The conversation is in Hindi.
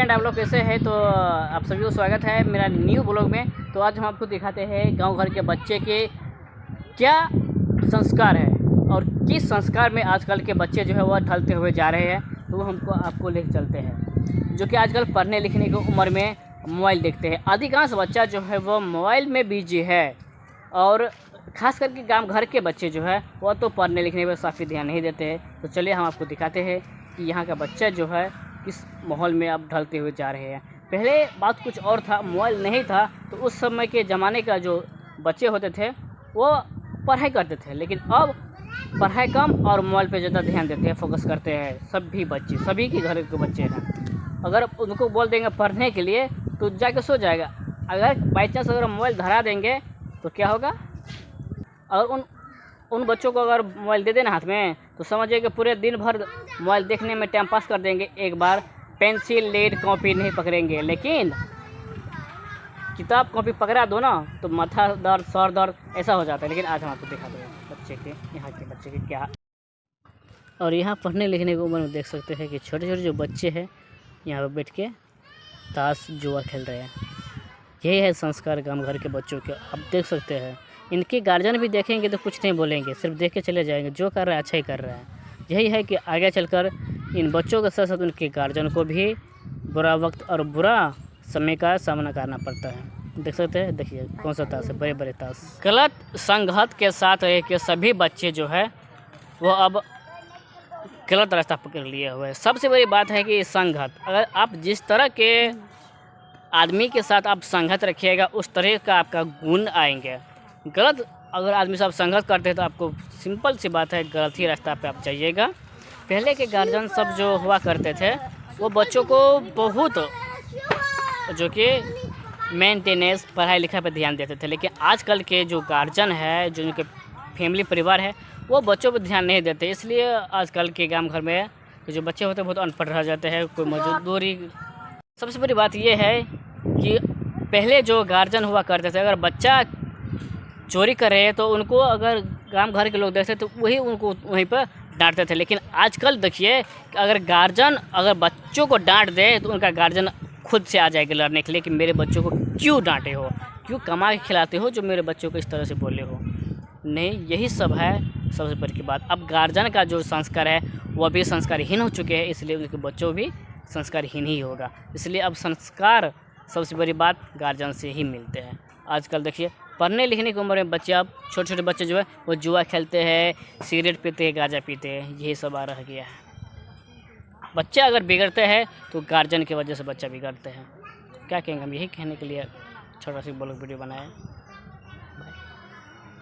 फ्रेंड, आप लोग कैसे हैं? तो आप सभी को स्वागत है मेरा न्यू ब्लॉग में। तो आज हम आपको दिखाते हैं गांव घर के बच्चे के क्या संस्कार है और किस संस्कार में आजकल के बच्चे जो है वह ढलते हुए जा रहे हैं। तो वो हमको आपको लेकर चलते हैं, जो कि आजकल पढ़ने लिखने की उम्र में मोबाइल देखते हैं। अधिकांश बच्चा जो है वो मोबाइल में बिजी है और ख़ास करके गांव घर के बच्चे जो है वह तो पढ़ने लिखने पर काफ़ी ध्यान नहीं देते हैं। तो चलिए हम आपको दिखाते हैं कि यहाँ का बच्चा जो है किस माहौल में अब ढलते हुए जा रहे हैं। पहले बात कुछ और था, मोबाइल नहीं था तो उस समय के ज़माने का जो बच्चे होते थे वो पढ़ाई करते थे, लेकिन अब पढ़ाई कम और मोबाइल पे ज़्यादा ध्यान देते हैं, फोकस करते हैं। सभी बच्चे, सभी के घर के बच्चे हैं, अगर उनको बोल देंगे पढ़ने के लिए तो जाके सो जाएगा। अगर बाई चांस अगर मोबाइल धरा देंगे तो क्या होगा? और उन बच्चों को अगर मोबाइल दे देना हाथ में तो समझिए कि पूरे दिन भर मोबाइल देखने में टाइम पास कर देंगे। एक बार पेंसिल लीड कॉपी नहीं पकड़ेंगे, लेकिन किताब कॉपी पकड़ा दो ना तो माथा दर्द, सर दर्द ऐसा हो जाता है। लेकिन आज हम आपको दिखा दें बच्चे के, यहाँ के बच्चे के क्या। और यहाँ पढ़ने लिखने की उम्र में देख सकते हैं कि छोटे छोटे जो बच्चे हैं यहाँ पर बैठ के ताश जुआ खेल रहे हैं। यही है संस्कार गाँव घर के बच्चों के। आप देख सकते हैं इनके गार्जियन भी देखेंगे तो कुछ नहीं बोलेंगे, सिर्फ देख के चले जाएंगे। जो कर रहा है अच्छा ही कर रहा है। यही है कि आगे चलकर इन बच्चों के साथ साथ उनके गार्जियन को भी बुरा वक्त और बुरा समय का सामना करना पड़ता है। देख सकते हैं, देखिए कौन सा ताश है, बड़े बड़े ताश। गलत संगत के साथ रह के सभी बच्चे जो है वो अब गलत रास्ता पकड़ लिए हुए हैं। सबसे बड़ी बात है कि संगत, अगर आप जिस तरह के आदमी के साथ आप संगत रखिएगा उस तरह का आपका गुण आएंगे। गलत अगर आदमी से आप संगत करते हैं तो आपको सिंपल सी बात है गलत ही रास्ता पे आप जाइएगा। पहले के गार्जियन सब जो हुआ करते थे वो बच्चों को बहुत जो कि मेंटेनेंस, पढ़ाई लिखाई पर ध्यान देते थे, लेकिन आजकल के जो गार्जियन है, जो उनके फैमिली परिवार है, वो बच्चों पर ध्यान नहीं देते। इसलिए आजकल के गाँव घर में जो बच्चे होते हैं बहुत अनपढ़ रह जाते हैं, कोई मजदूरी। सबसे बड़ी बात यह है कि पहले जो गार्जियन हुआ करते थे, अगर बच्चा चोरी कर रहे हैं तो उनको अगर गांव घर के लोग देखते तो वही उनको वहीं पर डांटते थे। लेकिन आजकल देखिए अगर गार्जियन अगर बच्चों को डांट दे तो उनका गार्जियन खुद से आ जाएगा लड़ने के लिए कि मेरे बच्चों को क्यों डांटे हो, क्यों कमा के खिलाते हो जो मेरे बच्चों को इस तरह से बोले हो। नहीं, यही सब है सबसे बड़ी की बात। अब गार्जियन का जो संस्कार है वह भी संस्कारहीन हो चुके हैं, इसलिए उनके बच्चों भी संस्कारहीन ही होगा। इसलिए अब संस्कार सबसे बड़ी बात गार्जियन से ही मिलते हैं। आजकल देखिए पढ़ने लिखने की उम्र में बच्चे, अब छोटे छोटे बच्चे जो है वो जुआ खेलते हैं, सिगरेट पीते हैं, गांजा पीते हैं, यही सब आ रह गया है। बच्चे अगर बिगड़ते हैं तो गार्जियन की वजह से बच्चा बिगड़ते हैं। क्या कहेंगे, हम यही कहने के लिए छोटा सा ब्लॉग वीडियो बनाए।